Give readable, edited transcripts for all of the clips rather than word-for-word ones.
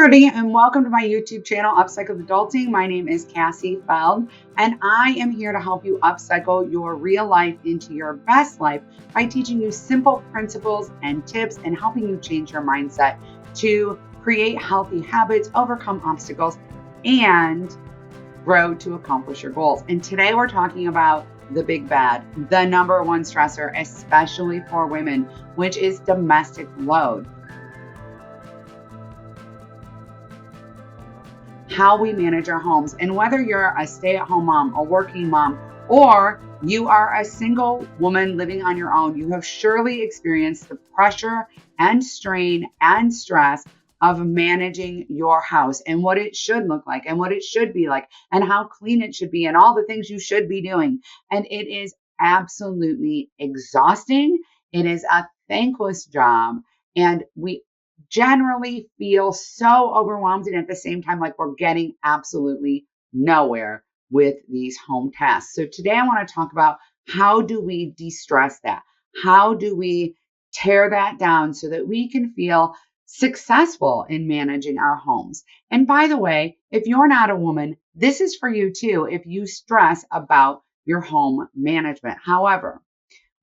everybody, and welcome to my YouTube channel, Upcycled Adulting. My name is Cassie Feld, and I am here to help you upcycle your real life into your best life by teaching you simple principles and tips and helping you change your mindset to create healthy habits, overcome obstacles, and grow to accomplish your goals. And today we're talking about the big bad, the number one stressor, especially for women, which is domestic load. How we manage our homes. And whether you're a stay-at-home mom, a working mom, or you are a single woman living on your own, you have surely experienced the pressure and strain and stress of managing your house and what it should look like and what it should be like and how clean it should be and all the things you should be doing. And it is absolutely exhausting. It is a thankless job. And we generally feel so overwhelmed, and at the same time, like we're getting absolutely nowhere with these home tasks. So today I want to talk about how do we de-stress that? How do we tear that down so that we can feel successful in managing our homes? And by the way, if you're not a woman, this is for you too if you stress about your home management. However,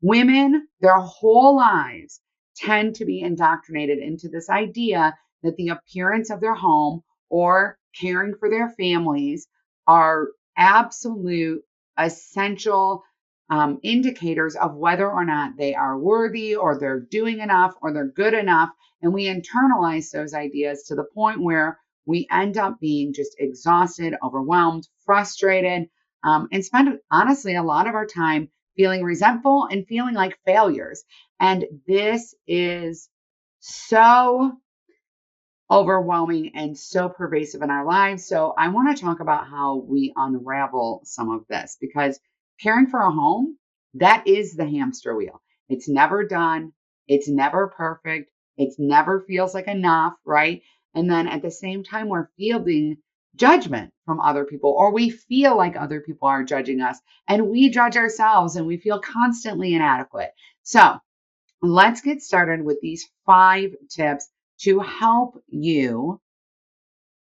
women, their whole lives, tend to be indoctrinated into this idea that the appearance of their home or caring for their families are absolute essential indicators of whether or not they are worthy or they're doing enough or they're good enough. And we internalize those ideas to the point where we end up being just exhausted, overwhelmed, frustrated, and spend honestly a lot of our time feeling resentful and feeling like failures. And this is so overwhelming and so pervasive in our lives. So I want to talk about how we unravel some of this, because caring for a home, that is the hamster wheel. It's never done. It's never perfect. It never feels like enough, right? And then at the same time, we're fielding judgment from other people, or we feel like other people are judging us, and we judge ourselves and we feel constantly inadequate. So let's get started with these 5 tips to help you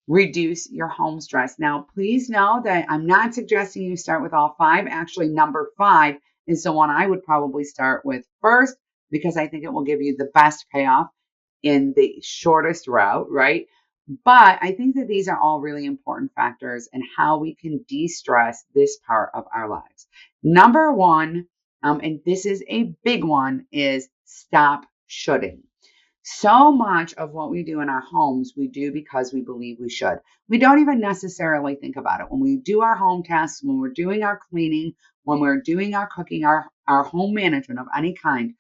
reduce your home stress. Now, please know that I'm not suggesting you start with all 5. Actually, number 5 is the one I would probably start with first, because I think it will give you the best payoff in the shortest route, right? But I think that these are all really important factors in how we can de-stress this part of our lives. Number 1, and this is a big one, is stop shoulding. So much of what we do in our homes, we do because we believe we should. We don't even necessarily think about it. When we do our home tasks, when we're doing our cleaning, when we're doing our cooking, our home management of any kind,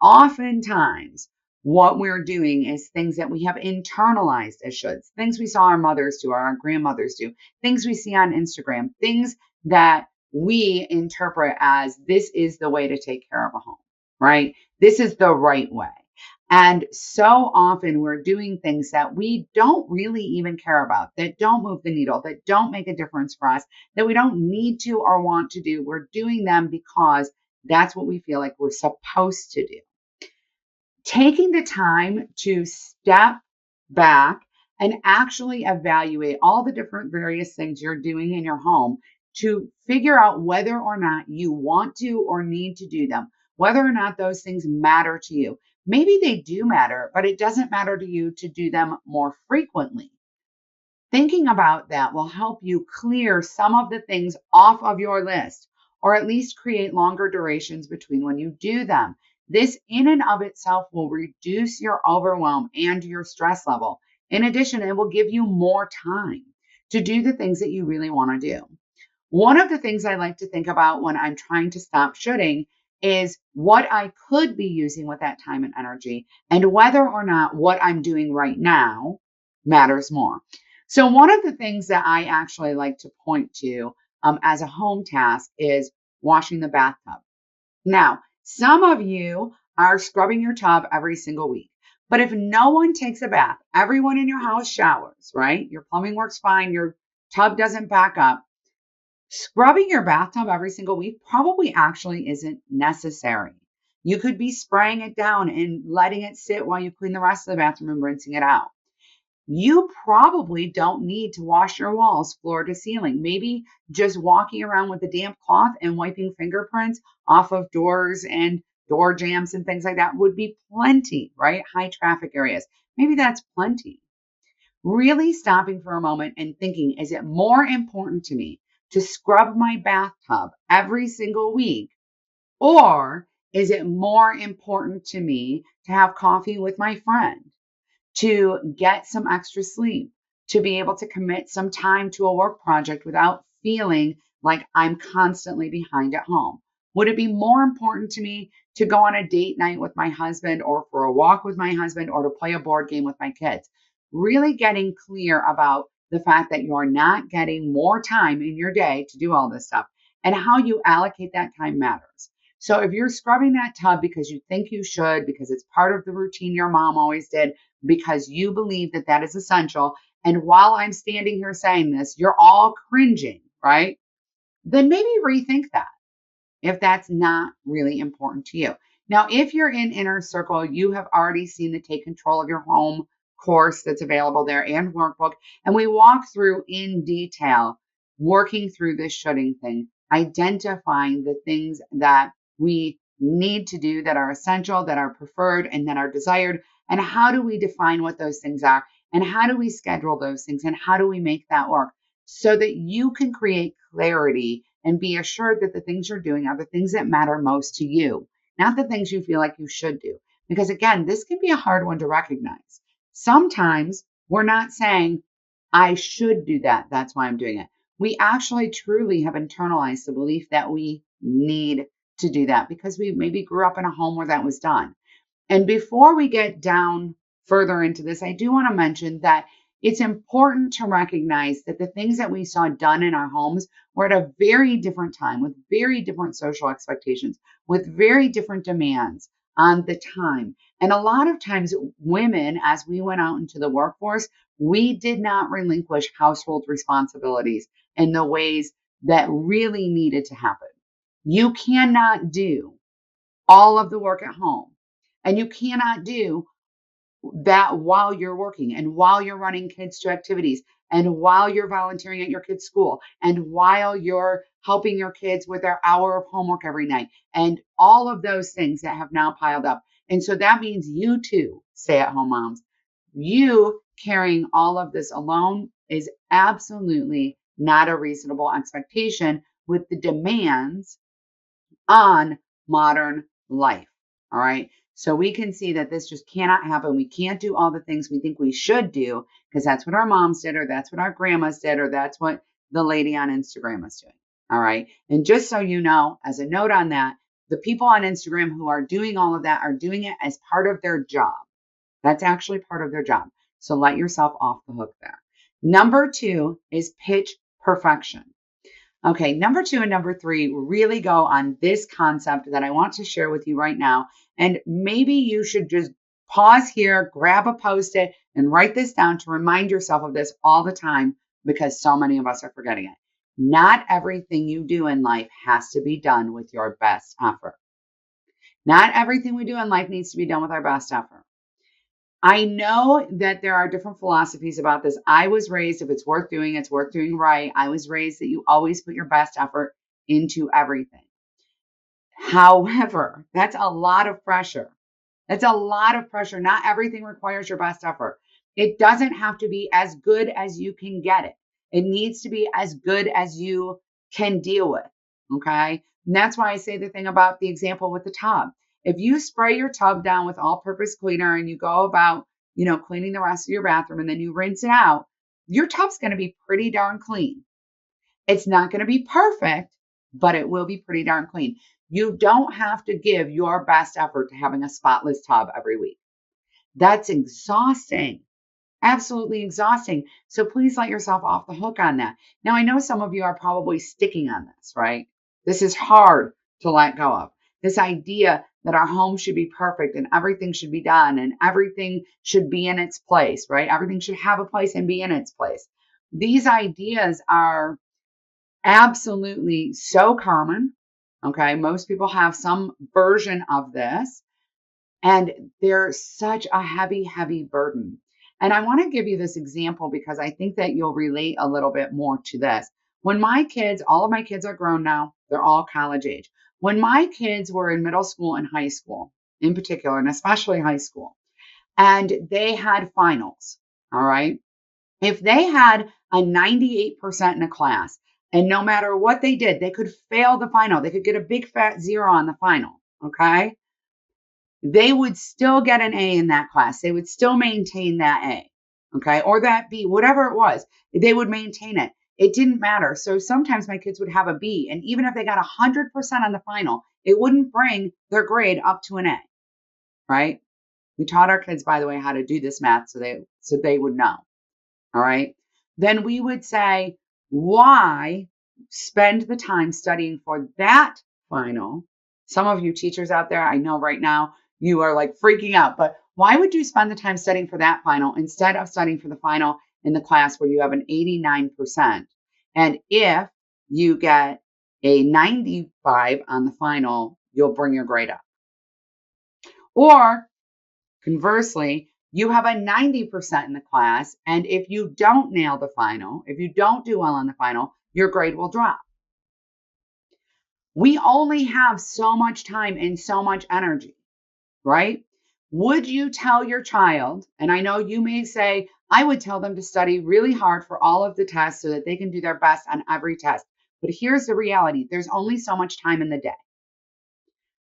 oftentimes what we're doing is things that we have internalized as shoulds, things we saw our mothers do or our grandmothers do, things we see on Instagram, things that we interpret as this is the way to take care of a home, right? This is the right way. And so often we're doing things that we don't really even care about, that don't move the needle, that don't make a difference for us, that we don't need to or want to do. We're doing them because that's what we feel like we're supposed to do. Taking the time to step back and actually evaluate all the different various things you're doing in your home to figure out whether or not you want to or need to do them, whether or not those things matter to you. Maybe they do matter, but it doesn't matter to you to do them more frequently. Thinking about that will help you clear some of the things off of your list, or at least create longer durations between when you do them. This in and of itself will reduce your overwhelm and your stress level. In addition, it will give you more time to do the things that you really want to do. One of the things I like to think about when I'm trying to stop shoulding is what I could be using with that time and energy, and whether or not what I'm doing right now matters more. So one of the things that I actually like to point to as a home task is washing the bathtub. Now, some of you are scrubbing your tub every single week. But if no one takes a bath, everyone in your house showers, right? Your plumbing works fine, your tub doesn't back up. Scrubbing your bathtub every single week probably actually isn't necessary. You could be spraying it down and letting it sit while you clean the rest of the bathroom and rinsing it out. You probably don't need to wash your walls floor to ceiling. Maybe just walking around with a damp cloth and wiping fingerprints off of doors and door jambs and things like that would be plenty, right? High traffic areas. Maybe that's plenty. Really stopping for a moment and thinking, is it more important to me to scrub my bathtub every single week? Or is it more important to me to have coffee with my friend, to get some extra sleep, to be able to commit some time to a work project without feeling like I'm constantly behind at home? Would it be more important to me to go on a date night with my husband or for a walk with my husband or to play a board game with my kids? Really getting clear about the fact that you're not getting more time in your day to do all this stuff and how you allocate that time matters. So if you're scrubbing that tub because you think you should, because it's part of the routine your mom always did, because you believe that that is essential. And while I'm standing here saying this, you're all cringing, right? Then maybe rethink that if that's not really important to you. Now, if you're in Inner Circle, you have already seen the Take Control of Your Home course that's available there and workbook. And we walk through in detail, working through this shoulding thing, identifying the things that we need to do that are essential, that are preferred, and that are desired. And how do we define what those things are? And how do we schedule those things? And how do we make that work so that you can create clarity and be assured that the things you're doing are the things that matter most to you, not the things you feel like you should do? Because again, this can be a hard one to recognize. Sometimes we're not saying, I should do that. That's why I'm doing it. We actually truly have internalized the belief that we need to do that because we maybe grew up in a home where that was done. And before we get down further into this, I do want to mention that it's important to recognize that the things that we saw done in our homes were at a very different time with very different social expectations, with very different demands on the time. And a lot of times, women, as we went out into the workforce, we did not relinquish household responsibilities in the ways that really needed to happen. You cannot do all of the work at home. And you cannot do that while you're working and while you're running kids to activities and while you're volunteering at your kids' school and while you're helping your kids with their hour of homework every night and all of those things that have now piled up. And so that means you too, stay at home moms, you carrying all of this alone is absolutely not a reasonable expectation with the demands on modern life. All right. So we can see that this just cannot happen. We can't do all the things we think we should do because that's what our moms did, or that's what our grandmas did, or that's what the lady on Instagram is doing. All right. And just so you know, as a note on that, the people on Instagram who are doing all of that are doing it as part of their job. That's actually part of their job. So let yourself off the hook there. Number 2 is pitch perfection. Okay, number 2 and number 3 really go on this concept that I want to share with you right now. And maybe you should just pause here, grab a Post-it, and write this down to remind yourself of this all the time because so many of us are forgetting it. Not everything you do in life has to be done with your best effort. Not everything we do in life needs to be done with our best effort. I know that there are different philosophies about this. I was raised, if it's worth doing, it's worth doing right. I was raised that you always put your best effort into everything. However, that's a lot of pressure. That's a lot of pressure. Not everything requires your best effort. It doesn't have to be as good as you can get it. It needs to be as good as you can deal with. Okay. And that's why I say the thing about the example with the tub. If you spray your tub down with all purpose cleaner and you go about, cleaning the rest of your bathroom and then you rinse it out, your tub's going to be pretty darn clean. It's not going to be perfect, but it will be pretty darn clean. You don't have to give your best effort to having a spotless tub every week. That's exhausting. Absolutely exhausting. So please let yourself off the hook on that. Now, I know some of you are probably sticking on this, right? This is hard to let go of. This idea that our home should be perfect and everything should be done and everything should be in its place, right? Everything should have a place and be in its place. These ideas are absolutely so common. Okay. Most people have some version of this, and they're such a heavy, heavy burden. And I want to give you this example because I think that you'll relate a little bit more to this. When my kids, all of my kids are grown now, they're all college age. When my kids were in middle school and high school, in particular, and especially high school, and they had finals, all right? If they had a 98% in a class, and no matter what they did, they could fail the final, they could get a big fat zero on the final, okay? They would still get an A in that class. They would still maintain that A, okay? Or that B, whatever it was, they would maintain it. It didn't matter. So sometimes my kids would have a B, and even if they got 100% on the final, it wouldn't bring their grade up to an A, right? We taught our kids, by the way, how to do this math so they would know. All right. Then we would say, why spend the time studying for that final? Some of you teachers out there, I know right now you are like freaking out, but why would you spend the time studying for that final instead of studying for the final in the class where you have an 89%? And if you get a 95 on the final, you'll bring your grade up. Or conversely, you have a 90% in the class, and if you don't nail the final, if you don't do well on the final, your grade will drop. We only have so much time and so much energy, right? Would you tell your child, and I know you may say, I would tell them to study really hard for all of the tests so that they can do their best on every test. But here's the reality. There's only so much time in the day.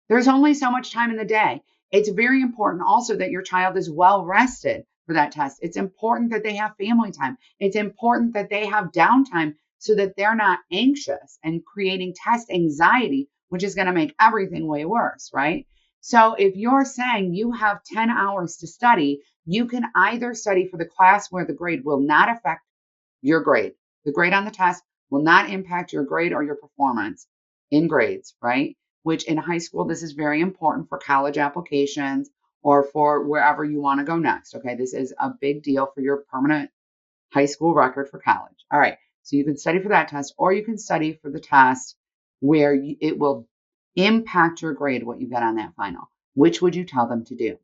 There's only so much time in the day. It's very important also that your child is well rested for that test. It's important that they have family time. It's important that they have downtime so that they're not anxious and creating test anxiety, which is going to make everything way worse, right? So if you're saying you have 10 hours to study, you can either study for the class where the grade will not affect your grade. The grade on the test will not impact your grade or your performance in grades, right? Which in high school, this is very important for college applications or for wherever you want to go next. Okay, this is a big deal for your permanent high school record for college. All right, so you can study for that test, or you can study for the test where it will impact your grade, what you get on that final. Which would you tell them to do?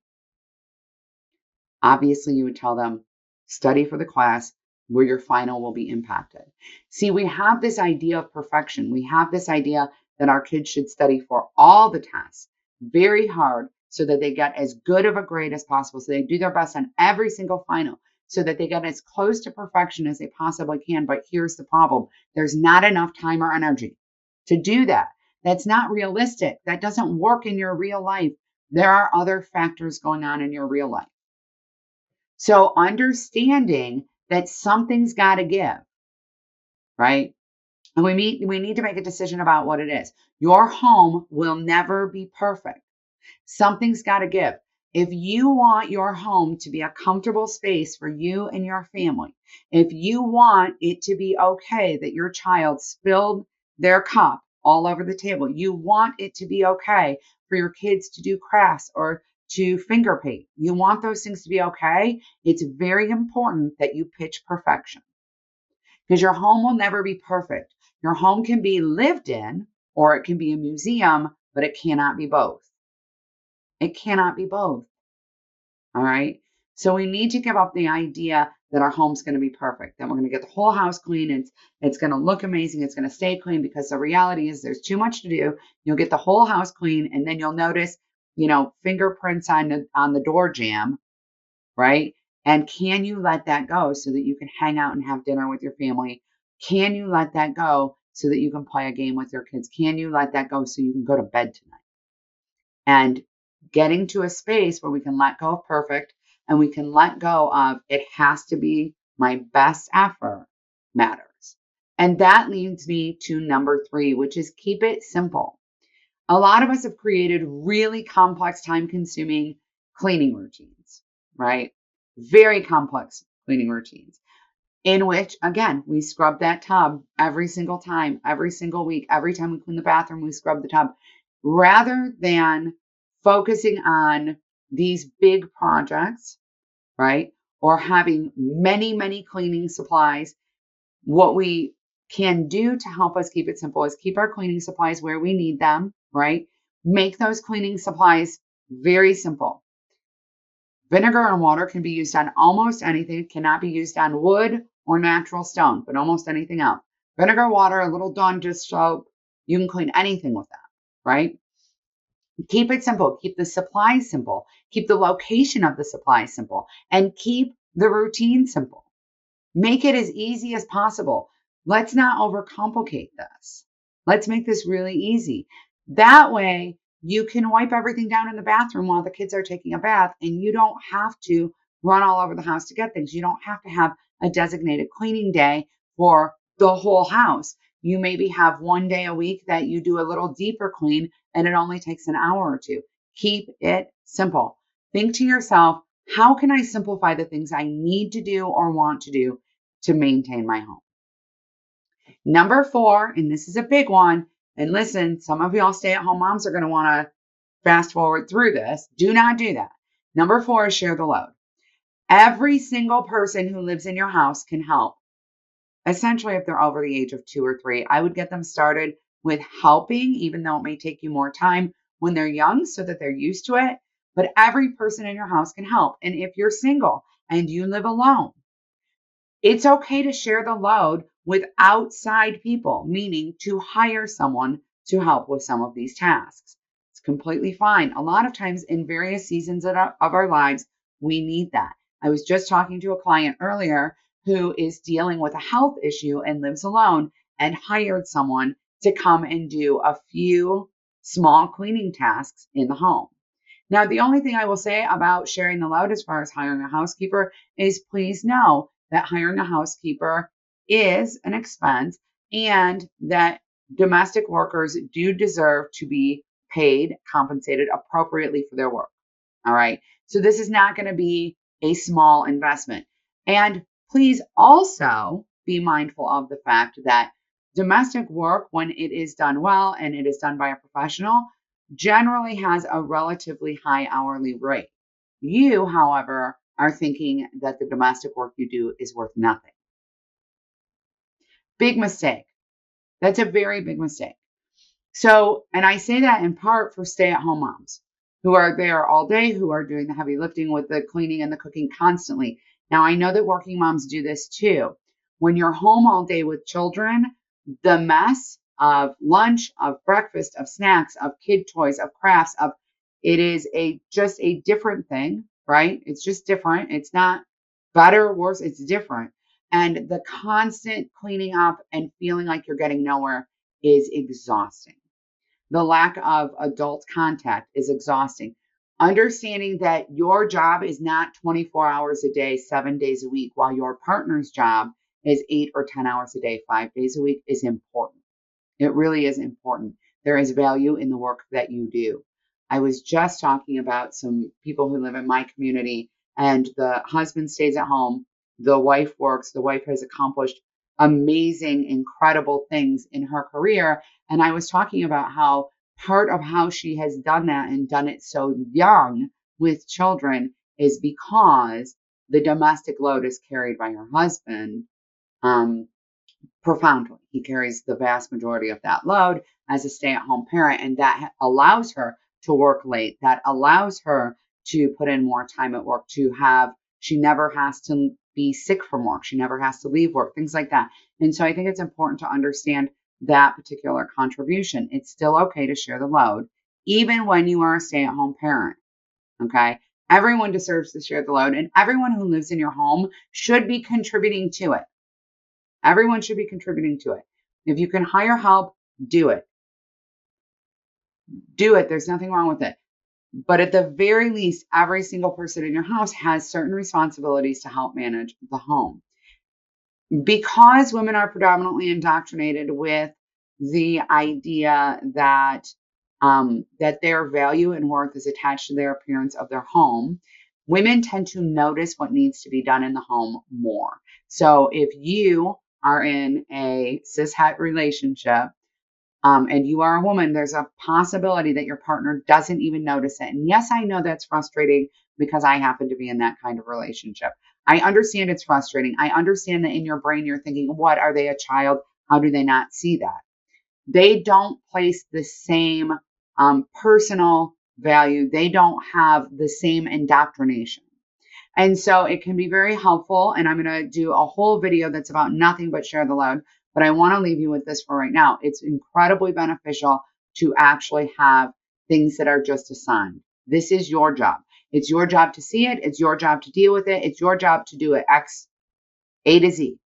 Obviously, you would tell them study for the class where your final will be impacted. See, we have this idea of perfection. We have this idea that our kids should study for all the tests very hard so that they get as good of a grade as possible, so they do their best on every single final, so that they get as close to perfection as they possibly can. But here's the problem. There's not enough time or energy to do that. That's not realistic. That doesn't work in your real life. There are other factors going on in your real life. So understanding that something's got to give, right? And we need to make a decision about what it is. Your home will never be perfect. Something's got to give. If you want your home to be a comfortable space for you and your family, if you want it to be okay that your child spilled their cup all over the table, you want it to be okay for your kids to do crafts or to finger paint, you want those things to be okay, it's very important that you pitch perfection. Because your home will never be perfect. Your home can be lived in or it can be a museum, but it cannot be both. It cannot be both. All right. So we need to give up the idea that our home's going to be perfect, that we're going to get the whole house clean. It's going to look amazing. It's going to stay clean, because the reality is there's too much to do. You'll get the whole house clean, and then you'll notice, fingerprints on the door jamb, right? And can you let that go so that you can hang out and have dinner with your family? Can you let that go so that you can play a game with your kids? Can you let that go so you can go to bed tonight? And getting to a space where we can let go of perfect and we can let go of it has to be my best effort matters. And that leads me to number 3, which is keep it simple. A lot of us have created really complex, time-consuming cleaning routines, right? Very complex cleaning routines in which, again, we scrub that tub every single time, every single week. Every time we clean the bathroom, we scrub the tub, rather than focusing on these big projects, right? Or having many, many cleaning supplies. What we can do to help us keep it simple is keep our cleaning supplies where we need them, right? Make those cleaning supplies very simple. Vinegar and water can be used on almost anything. It cannot be used on wood or natural stone, but almost anything else. Vinegar, water, a little Dawn dish soap. You can clean anything with that, right? Keep it simple. Keep the supplies simple. Keep the location of the supplies simple. And keep the routine simple. Make it as easy as possible. Let's not overcomplicate this. Let's make this really easy. That way, you can wipe everything down in the bathroom while the kids are taking a bath, and you don't have to run all over the house to get things. You don't have to have a designated cleaning day for the whole house. You maybe have one day a week that you do a little deeper clean, and it only takes an hour or two. Keep it simple. Think to yourself, how can I simplify the things I need to do or want to do to maintain my home? Number 4, and this is a big one, and listen, some of y'all stay-at-home moms are going to want to fast forward through this. Do not do that. Number 4 is share the load. Every single person who lives in your house can help. Essentially, if they're over the age of 2 or 3, I would get them started with helping, even though it may take you more time when they're young so that they're used to it. But every person in your house can help. And if you're single and you live alone, it's okay to share the load with outside people, meaning to hire someone to help with some of these tasks. It's completely fine. A lot of times in various seasons of our lives, we need that. I was just talking to a client earlier who is dealing with a health issue and lives alone and hired someone to come and do a few small cleaning tasks in the home. Now, the only thing I will say about sharing the load as far as hiring a housekeeper is please know that hiring a housekeeper is an expense and that domestic workers do deserve to be paid, compensated appropriately for their work. All right. So this is not going to be a small investment. And please also be mindful of the fact that domestic work, when it is done well and it is done by a professional, generally has a relatively high hourly rate. You, however, are thinking that the domestic work you do is worth nothing. Big mistake. That's a very big mistake. So, and I say that in part for stay-at-home moms who are there all day, who are doing the heavy lifting with the cleaning and the cooking constantly. Now, I know that working moms do this too. When you're home all day with children, the mess of lunch, of breakfast, of snacks, of kid toys, of crafts, of it is just a different thing, right? It's just different. It's not better or worse. It's different. And the constant cleaning up and feeling like you're getting nowhere is exhausting. The lack of adult contact is exhausting. Understanding that your job is not 24 hours a day, 7 days a week, while your partner's job is 8 or 10 hours a day, 5 days a week is important. It really is important. There is value in the work that you do. I was just talking about some people who live in my community, and the husband stays at home, the wife works, the wife has accomplished amazing, incredible things in her career. And I was talking about how part of how she has done that and done it so young with children is because the domestic load is carried by her husband profoundly. He carries the vast majority of that load as a stay-at-home parent, and that allows her to work late. That allows her to put in more time at work, she never has to be sick from work. She never has to leave work, things like that. And so I think it's important to understand that particular contribution. It's still okay to share the load, even when you are a stay-at-home parent. Okay. Everyone deserves to share the load, and everyone who lives in your home should be contributing to it. Everyone should be contributing to it. If you can hire help, do it. Do it. There's nothing wrong with it. But at the very least, every single person in your house has certain responsibilities to help manage the home. Because women are predominantly indoctrinated with the idea that their value and worth is attached to their appearance of their home, women tend to notice what needs to be done in the home more. So if you are in a cis-het relationship and you are a woman, there's a possibility that your partner doesn't even notice it. And yes, I know that's frustrating because I happen to be in that kind of relationship. I understand it's frustrating. I understand that in your brain you're thinking, what, are they a child? How do they not see that? They don't place the same personal value. They don't have the same indoctrination. And so it can be very helpful. And I'm going to do a whole video that's about nothing but share the load. But I want to leave you with this for right now. It's incredibly beneficial to actually have things that are just assigned. This is your job. It's your job to see it. It's your job to deal with it. It's your job to do it A to Z.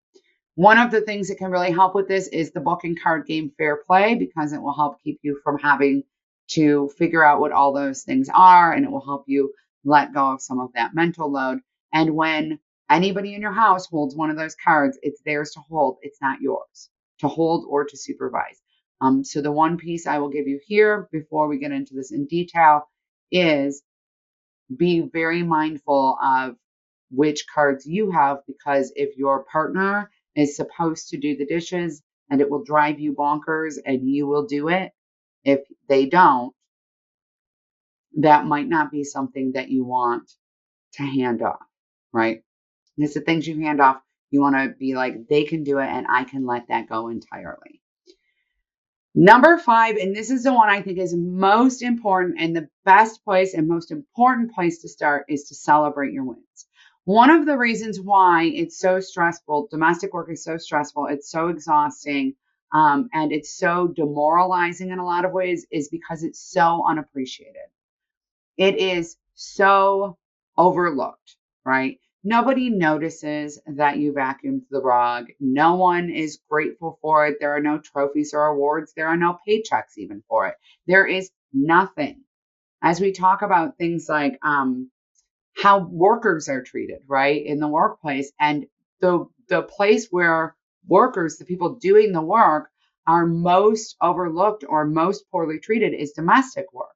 One of the things that can really help with this is the book and card game Fair Play, because it will help keep you from having to figure out what all those things are, and it will help you let go of some of that mental load. And when anybody in your house holds one of those cards, it's theirs to hold. It's not yours to hold or to supervise. So the one piece I will give you here before we get into this in detail is be very mindful of which cards you have, because if your partner is supposed to do the dishes and it will drive you bonkers and you will do it, if they don't, that might not be something that you want to hand off, right? Because the things you hand off, you want to be like, they can do it and I can let that go entirely. Number 5, and this is the one I think is most important, and the best place and most important place to start is to celebrate your wins. One of the reasons why it's so stressful, domestic work is so stressful, it's so exhausting, and it's so demoralizing in a lot of ways, is because it's so unappreciated. It is so overlooked, right? Nobody notices that you vacuumed the rug. No one is grateful for it. There are no trophies or awards. There are no paychecks even for it. There is nothing. As we talk about things like how workers are treated, right, in the workplace, and the place where workers, the people doing the work, are most overlooked or most poorly treated is domestic work.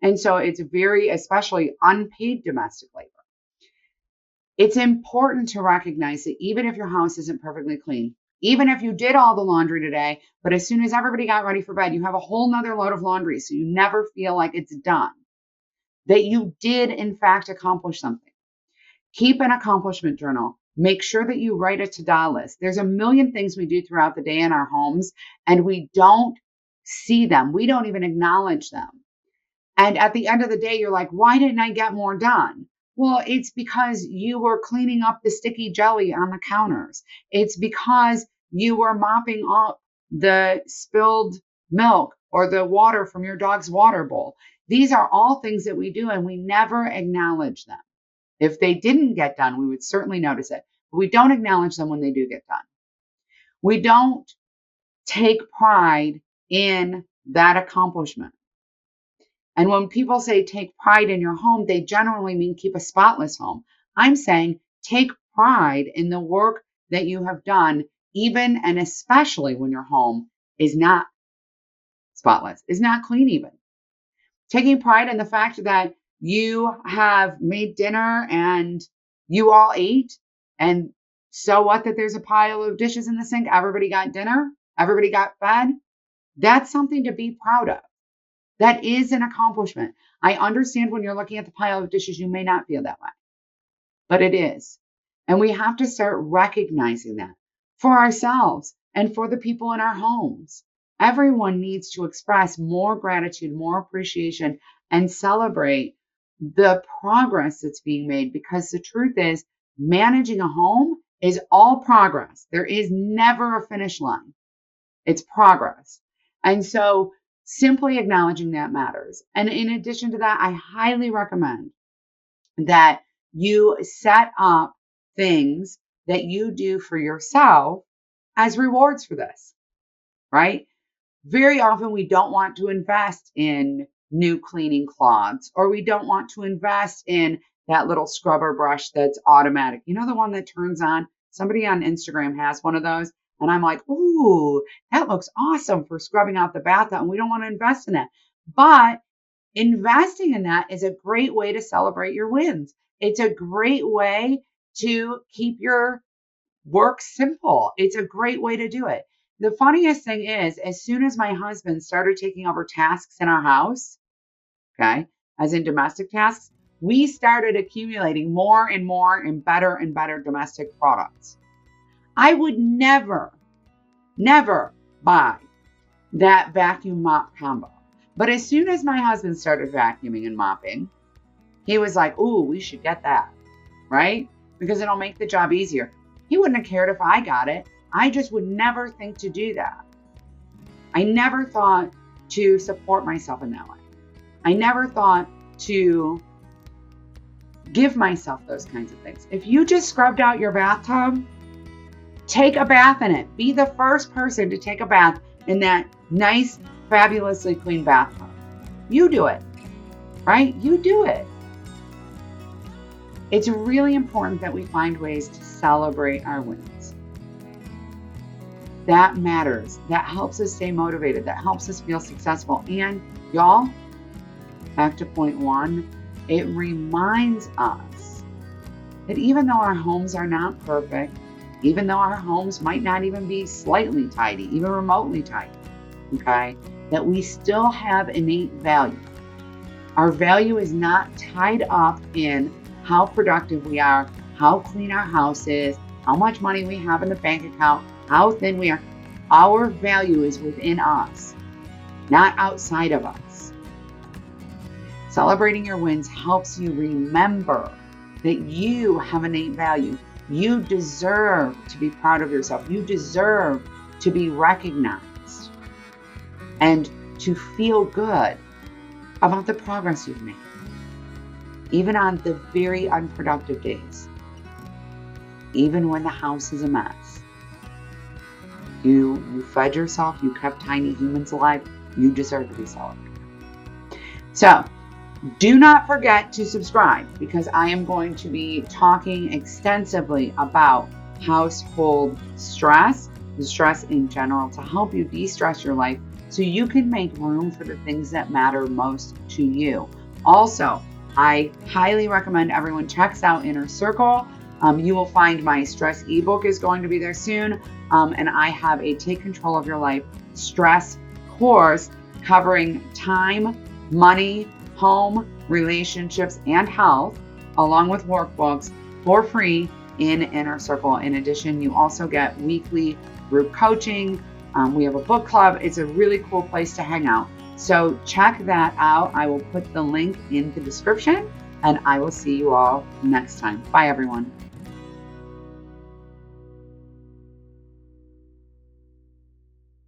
And so it's very, especially unpaid domestic labor. It's important to recognize that even if your house isn't perfectly clean, even if you did all the laundry today, but as soon as everybody got ready for bed, you have a whole nother load of laundry, so you never feel like it's done, that you did in fact accomplish something. Keep an accomplishment journal. Make sure that you write a to-do list. There's a million things we do throughout the day in our homes, and we don't see them. We don't even acknowledge them. And at the end of the day, you're like, why didn't I get more done? Well, it's because you were cleaning up the sticky jelly on the counters. It's because you were mopping up the spilled milk or the water from your dog's water bowl. These are all things that we do, and we never acknowledge them. If they didn't get done, we would certainly notice it. But we don't acknowledge them when they do get done. We don't take pride in that accomplishment. And when people say take pride in your home, they generally mean keep a spotless home. I'm saying take pride in the work that you have done, even and especially when your home is not spotless, is not clean even. Taking pride in the fact that you have made dinner and you all ate, and so what that there's a pile of dishes in the sink, everybody got dinner, everybody got fed. That's something to be proud of. That is an accomplishment. I understand when you're looking at the pile of dishes, you may not feel that way, but it is. And we have to start recognizing that for ourselves and for the people in our homes. Everyone needs to express more gratitude, more appreciation, and celebrate the progress that's being made, because the truth is, managing a home is all progress. There is never a finish line. It's progress. And so simply acknowledging that matters. And in addition to that, I highly recommend that you set up things that you do for yourself as rewards for this, right? Very often we don't want to invest in new cleaning cloths, or we don't want to invest in that little scrubber brush that's automatic. You know, the one that turns on? Somebody on Instagram has one of those. And I'm like, ooh, that looks awesome for scrubbing out the bathtub. And we don't want to invest in that. But investing in that is a great way to celebrate your wins. It's a great way to keep your work simple. It's a great way to do it. The funniest thing is, as soon as my husband started taking over tasks in our house, okay, as in domestic tasks, we started accumulating more and more and better domestic products. I would never buy that vacuum mop combo. But as soon as my husband started vacuuming and mopping, he was like, ooh, we should get that, right? Because it'll make the job easier. He wouldn't have cared if I got it. I just would never think to do that. I never thought to support myself in that way. I never thought to give myself those kinds of things. If you just scrubbed out your bathtub, take a bath in it. Be the first person to take a bath in that nice, fabulously clean bathtub. You do it, right? You do it. It's really important that we find ways to celebrate our wins. That matters. That helps us stay motivated. That helps us feel successful. And y'all, back to point one, it reminds us that even though our homes are not perfect, even though our homes might not even be slightly tidy, even remotely tidy, okay, that we still have innate value. Our value is not tied up in how productive we are, how clean our house is, how much money we have in the bank account, how thin we are. Our value is within us, not outside of us. Celebrating your wins helps you remember that you have innate value. You deserve to be proud of yourself. You deserve to be recognized and to feel good about the progress you've made, even on the very unproductive days, even when the house is a mess. You fed yourself, you kept tiny humans alive, you deserve to be celebrated. So, do not forget to subscribe, because I am going to be talking extensively about household stress, the stress in general, to help you de-stress your life so you can make room for the things that matter most to you. Also, I highly recommend everyone checks out Inner Circle. You will find my stress ebook is going to be there soon. And I have a Take Control of Your Life stress course covering time, money, home, relationships, and health, along with workbooks for free in Inner Circle. In addition, you also get weekly group coaching. We have a book club. It's a really cool place to hang out. So check that out. I will put the link in the description, and I will see you all next time. Bye, everyone.